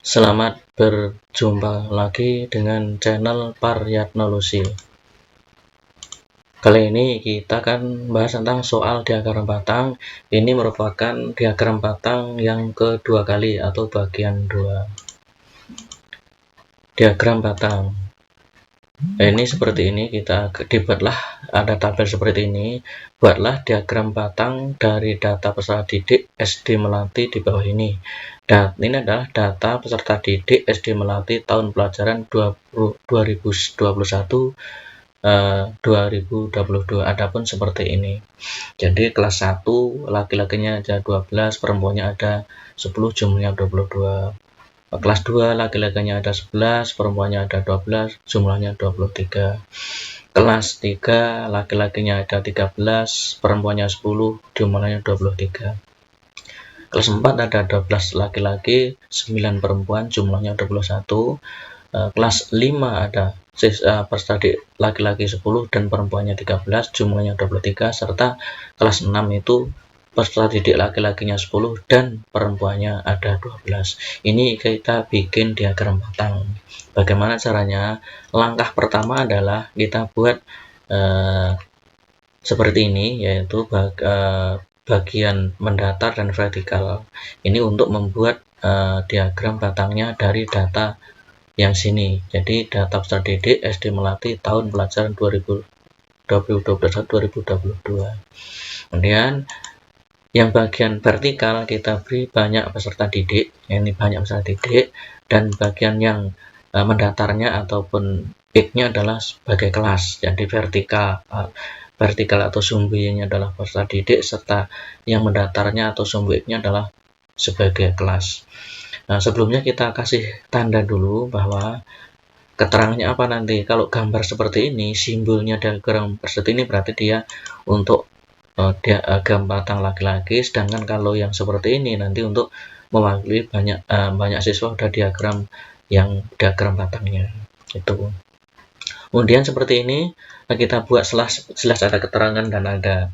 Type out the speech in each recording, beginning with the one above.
Selamat berjumpa lagi dengan channel Paryatnology. Kali ini kita akan bahas tentang soal diagram batang. Ini merupakan diagram batang yang kedua kali atau bagian 2. Diagram batang. Ini seperti ini, kita dibuatlah ada tabel seperti ini. Buatlah diagram batang dari data peserta didik SD Melati di bawah ini. Dan ini adalah data peserta didik SD Melati tahun pelajaran 2021 2022. Adapun seperti ini. Jadi kelas 1 laki-lakinya ada 12, perempuannya ada 10, jumlahnya 22. Kelas 2 laki-lakinya ada 11, perempuannya ada 12, jumlahnya 23. Kelas 3 laki-lakinya ada 13, perempuannya 10, jumlahnya 23. Kelas 4 ada 12 laki-laki, 9 perempuan, jumlahnya 21. Kelas 5 ada peserta didik laki-laki 10 dan perempuannya 13, jumlahnya 23, serta kelas 6 itu peserta didik laki-lakinya 10 dan perempuannya ada 12. Ini kita bikin diagram batang. Bagaimana caranya? Langkah pertama adalah kita buat seperti ini, yaitu bagian mendatar dan vertikal. Ini untuk membuat diagram batangnya dari data yang sini. Jadi data peserta didik SD Melati tahun pelajaran 2021-2022. Kemudian yang bagian vertikal kita beri banyak peserta didik, ini banyak peserta didik, dan bagian yang mendatarnya ataupun X-nya adalah sebagai kelas. Jadi vertikal atau sumbu Y-nya adalah peserta didik, serta yang mendatarnya atau sumbu X-nya adalah sebagai kelas. Nah, sebelumnya kita kasih tanda dulu bahwa keterangannya apa nanti. Kalau gambar seperti ini, simbolnya diagram seperti ini berarti dia untuk diagram batang laki-laki, sedangkan kalau yang seperti ini nanti untuk mewakili banyak siswa udah diagram yang diagram batangnya itu. Kemudian seperti ini kita buat jelas ada keterangan dan ada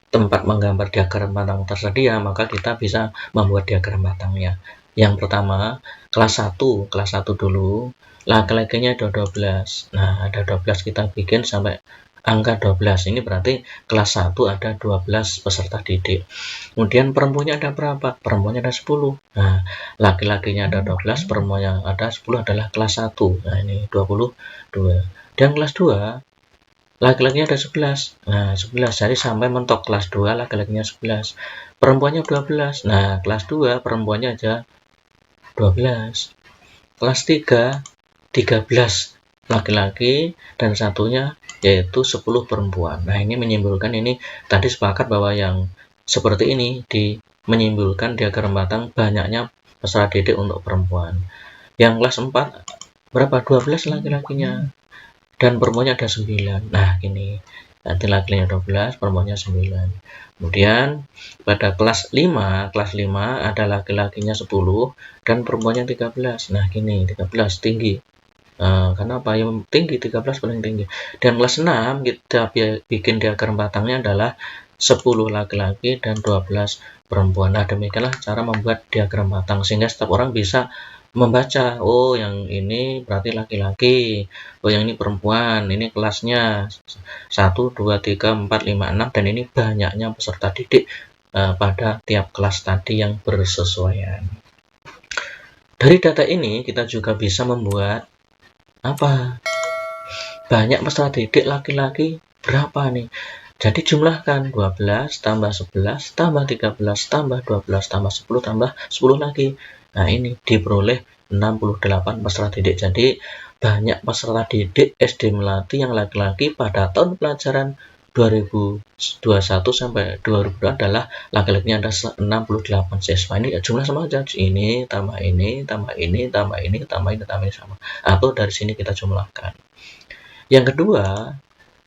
tempat menggambar diagram batang tersedia, maka kita bisa membuat diagram batangnya. Yang pertama, kelas 1 dulu, laki-lakinya ada 12. Nah, ada 12, kita bikin sampai angka 12. Ini berarti kelas 1 ada 12 peserta didik. Kemudian perempuannya ada berapa? Perempuannya ada 10. Nah, laki-lakinya ada 12, perempuannya ada 10 adalah kelas 1. Nah, ini 22. Dan kelas 2 laki-lakinya ada 11. Nah, 11. Jadi sampai mentok kelas 2 laki-lakinya 11. Perempuannya 12. Nah, kelas 2 perempuannya aja 12. Kelas 3 13 laki-laki dan satunya yaitu 10 perempuan. Nah, ini menyimpulkan, ini tadi sepakat bahwa yang seperti ini menyimpulkan diagram batang banyaknya peserta didik untuk perempuan. Yang kelas 4 berapa? 12 laki-lakinya dan perempuannya ada 9. Nah, ini nanti laki-lakinya 12, perempuannya 9. Kemudian pada kelas 5 ada laki-lakinya 10 dan perempuannya 13. Nah, gini 13 tinggi. Karena apa? Yang tinggi 13 paling tinggi. Dan kelas 6 kita bikin diagram batangnya adalah 10 laki-laki dan 12 perempuan. Nah, demikianlah cara membuat diagram batang sehingga setiap orang bisa membaca, oh yang ini berarti laki-laki, oh yang ini perempuan, ini kelasnya 1, 2, 3, 4, 5, 6, dan ini banyaknya peserta didik pada tiap kelas tadi yang bersesuaian. Dari data ini kita juga bisa membuat apa? Banyak peserta didik laki-laki berapa nih? Jadi jumlahkan 12 tambah 11 tambah 13 tambah 12 tambah 10 tambah 10 lagi. Nah, ini diperoleh 68 peserta didik. Jadi banyak peserta didik SD Melati yang laki-laki pada tahun pelajaran 2021 sampai 2022 adalah laki-lakinya ada 68 siswa. Ini jumlah sama aja, ini tambah ini tambah ini tambah ini tambah ini tambah ini sama, atau dari sini kita jumlahkan. Yang kedua,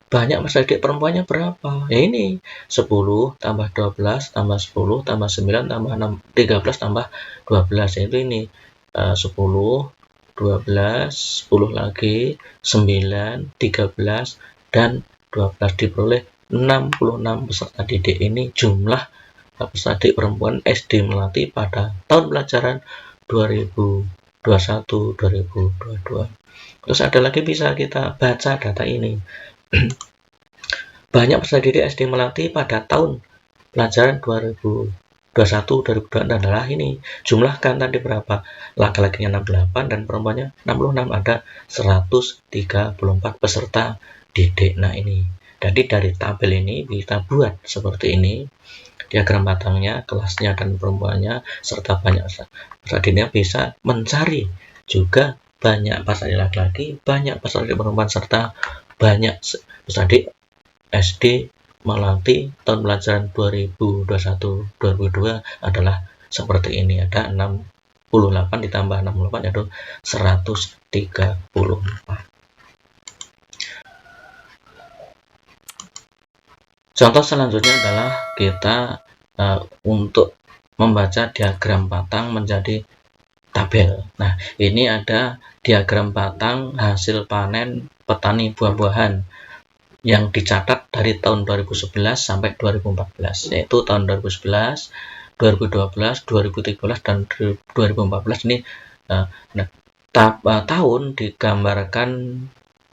banyak peserta didik perempuannya berapa? Ya ini 10 tambah 12 tambah 10 tambah 9 tambah 6 13 tambah 12, yaitu ini 10 12 10 lagi 9 13 dan 12, diperoleh 66 peserta didik. Ini jumlah peserta didik perempuan SD Melati pada tahun pelajaran 2021, 2022. Terus ada lagi bisa kita baca data ini. Banyak peserta didik SD Melati pada tahun pelajaran 2021, 2022 adalah ini. Jumlahkan tadi berapa? Laki-lakinya 68 dan perempuannya 66. Ada 134 peserta didik. Nah ini. Jadi dari tabel ini kita buat seperti ini. Diagram batangnya, kelasnya dan perempuannya, serta banyak peserta didiknya bisa mencari juga banyak peserta didik laki-laki, banyak peserta didik perempuan, serta banyak peserta didik SD Melati tahun pelajaran 2021-2022 adalah seperti ini. Ada 68 ditambah 68 yaitu 134. Contoh selanjutnya adalah kita untuk membaca diagram batang menjadi tabel. Nah, ini ada diagram batang hasil panen petani buah-buahan yang dicatat dari tahun 2011 sampai 2014, yaitu tahun 2011, 2012, 2013, dan 2014 ini tahun digambarkan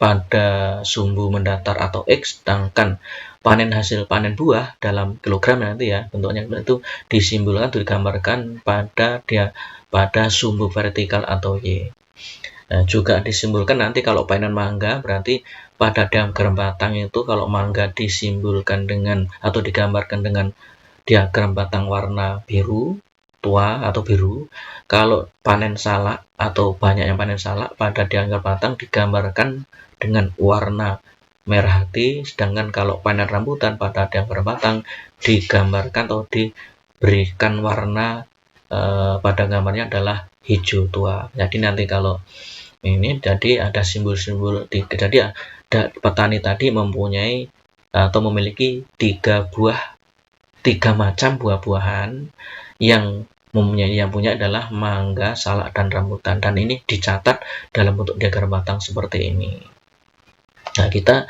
pada sumbu mendatar atau X, sedangkan hasil panen buah dalam kilogram nanti ya bentuknya itu disimbolkan atau digambarkan pada sumbu vertikal atau Y. Nah, juga disimbolkan nanti kalau panen mangga berarti pada diagram batang itu kalau mangga disimbolkan dengan atau digambarkan dengan diagram batang warna biru tua atau biru. Kalau panen salak atau banyak yang panen salak pada diagram batang digambarkan dengan warna merah hati, sedangkan kalau panen rambutan pada diagram batang digambarkan atau diberikan warna pada gambarnya adalah hijau tua. Jadi nanti kalau ini jadi ada simbol-simbol, jadi ada petani tadi mempunyai atau memiliki tiga macam buah-buahan yang punya adalah mangga, salak, dan rambutan, dan ini dicatat dalam bentuk diagram batang seperti ini. Nah, kita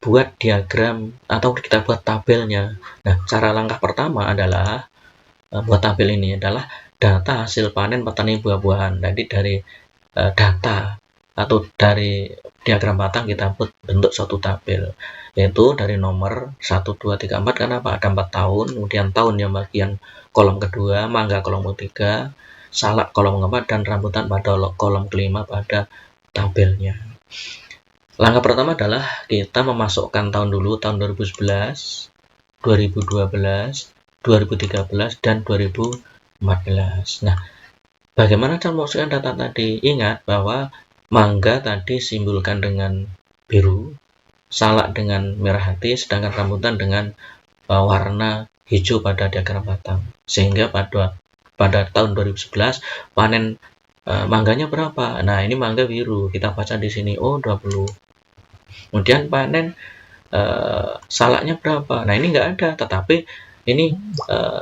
buat diagram atau kita buat tabelnya. Nah, cara langkah pertama adalah buat tabel ini adalah data hasil panen petani buah-buahan. Jadi dari data atau dari diagram batang kita buat bentuk suatu tabel, yaitu dari nomor 1, 2, 3, 4. Kenapa? Ada 4 tahun, kemudian tahun yang bagian kolom kedua, mangga kolom ketiga, salak kolom keempat, dan rambutan pada kolom kelima pada tabelnya. Langkah pertama adalah kita memasukkan tahun dulu, tahun 2011, 2012, 2013, dan 2014. Nah, bagaimana cara memasukkan data tadi? Ingat bahwa mangga tadi simbolkan dengan biru, salak dengan merah hati, sedangkan rambutan dengan warna hijau pada diagram batang. Sehingga pada tahun 2011 panen mangganya berapa? Nah, ini mangga biru. Kita baca di sini 20. Kemudian panen salaknya berapa? Nah, ini enggak ada, tetapi ini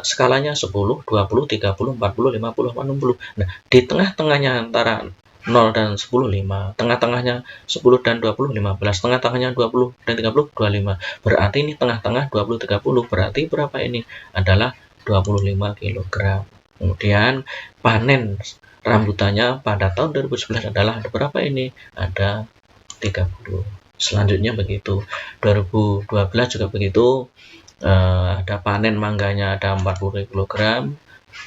skalanya 10, 20, 30, 40, 50, 60. Nah, di tengah-tengahnya antara 0 dan 10, 5. Tengah-tengahnya 10 dan 20, 15. Tengah-tengahnya 20 dan 30, 25. Berarti ini tengah-tengah 20, 30. Berarti berapa ini? Adalah 25 kg. Kemudian panen rambutannya pada tahun 2011 adalah ada berapa ini? Ada 30. Selanjutnya begitu. 2012 juga begitu. Ada panen mangganya ada 40 kg.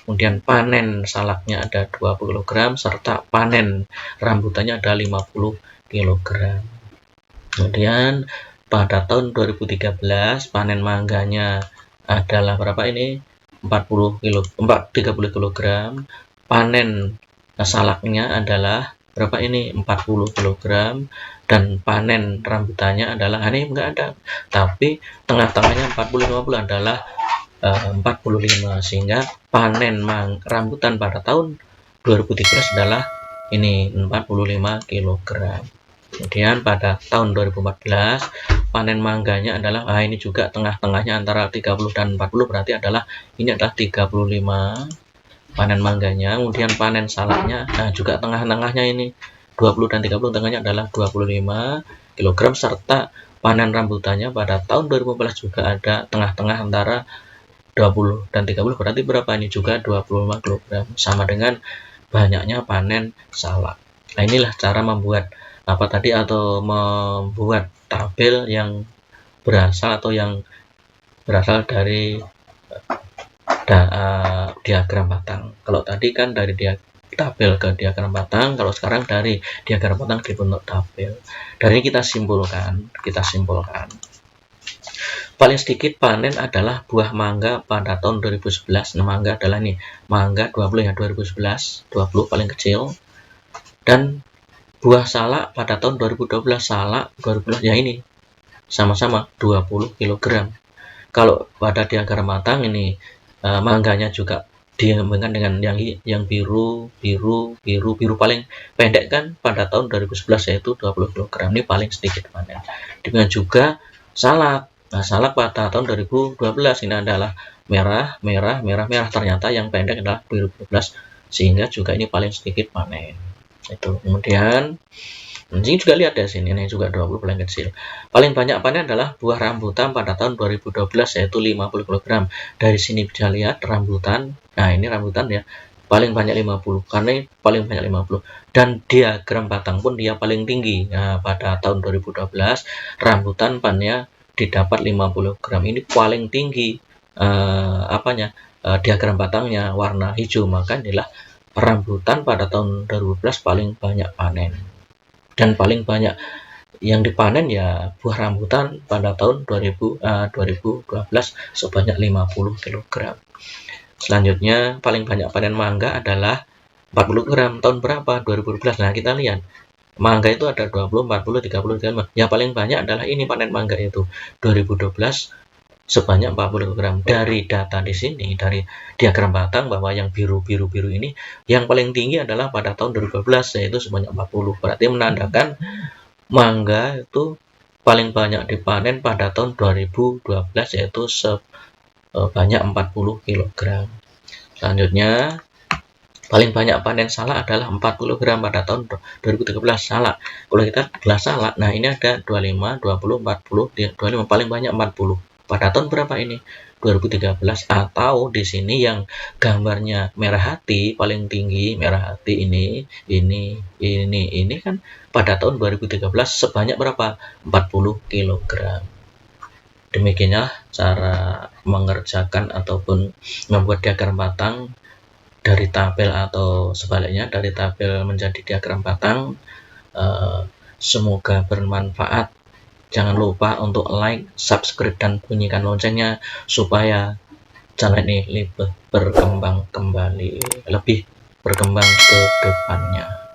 Kemudian panen salaknya ada 20 kg, serta panen rambutannya ada 50 kg. Kemudian pada tahun 2013 panen mangganya adalah berapa ini? 30 kg. Panen salaknya adalah berapa ini? 40 kg. Dan panen rambutannya adalah ini enggak ada, tapi tengah-tengahnya 40-50 adalah 45, sehingga panen rambutan pada tahun 2013 adalah ini 45 kg. Kemudian pada tahun 2014 panen mangganya adalah ini juga tengah-tengahnya antara 30 dan 40, berarti ini adalah 35 panen mangganya. Kemudian panen salaknya juga tengah-tengahnya ini 20 dan 30, tengahnya adalah 25 kg, serta panen rambutannya pada tahun 2014 juga ada tengah-tengah antara 20 dan 30 berarti berapa? Ini juga 25 kg, sama dengan banyaknya panen salak. Nah, inilah cara membuat apa tadi, atau membuat tabel yang berasal dari diagram batang. Kalau tadi kan dari tabel ke diagram batang, kalau sekarang dari diagram batang dibentuk tabel. Dari ini kita simpulkan. Paling sedikit panen adalah buah mangga pada tahun 2011. Nah, mangga adalah nih, mangga 20 ya, 2011, 20 paling kecil. Dan buah salak pada tahun 2012, salak 2012 ya ini sama-sama 20 kg. Kalau pada diagram batang ini mangganya juga dikembangkan dengan yang biru paling pendek kan pada tahun 2011 yaitu 20 kg, ini paling sedikit panen. Demikian juga salak. Nah, salak pada tahun 2012 ini adalah merah, ternyata yang pendek adalah 2012 sehingga juga ini paling sedikit panen. Itu. Kemudian ini juga lihat dari sini, ini juga 20 paling kecil. Paling banyak panen adalah buah rambutan pada tahun 2012 yaitu 50 kg. Dari sini bisa lihat rambutan. Nah, ini rambutan ya. Paling banyak 50 karena ini paling banyak 50. Dan diagram batang pun dia paling tinggi. Nah, pada tahun 2012 rambutan pannya didapat 50 gram. Ini paling tinggi diagram batangnya warna hijau, maka inilah rambutan pada tahun 2012 paling banyak panen. Dan paling banyak yang dipanen ya buah rambutan pada tahun 2012 sebanyak 50 kg. Selanjutnya paling banyak panen mangga adalah 40 gram. Tahun berapa? 2012. Nah, kita lihat mangga itu ada 20, 40, 30, 35. Ya paling banyak adalah ini panen mangga itu 2012 sebanyak 40 gram. Dari data di sini, dari diagram batang, bahwa yang biru ini yang paling tinggi adalah pada tahun 2012 yaitu sebanyak 40. Berarti menandakan mangga itu paling banyak dipanen pada tahun 2012 yaitu sebanyak 40 kg. Selanjutnya paling banyak panen salak adalah 40 gram pada tahun 2013 salak. Kalau kita gelas salak, nah ini ada 25, 20, 40, 25, paling banyak 40. Pada tahun berapa ini? 2013. Atau di sini yang gambarnya merah hati paling tinggi, merah hati ini kan pada tahun 2013 sebanyak berapa? 40 kg. Demikianlah cara mengerjakan ataupun membuat diagram batang dari tabel atau sebaliknya dari tabel menjadi diagram batang. Semoga bermanfaat. Jangan lupa untuk like, subscribe, dan bunyikan loncengnya supaya channel ini lebih berkembang ke depannya.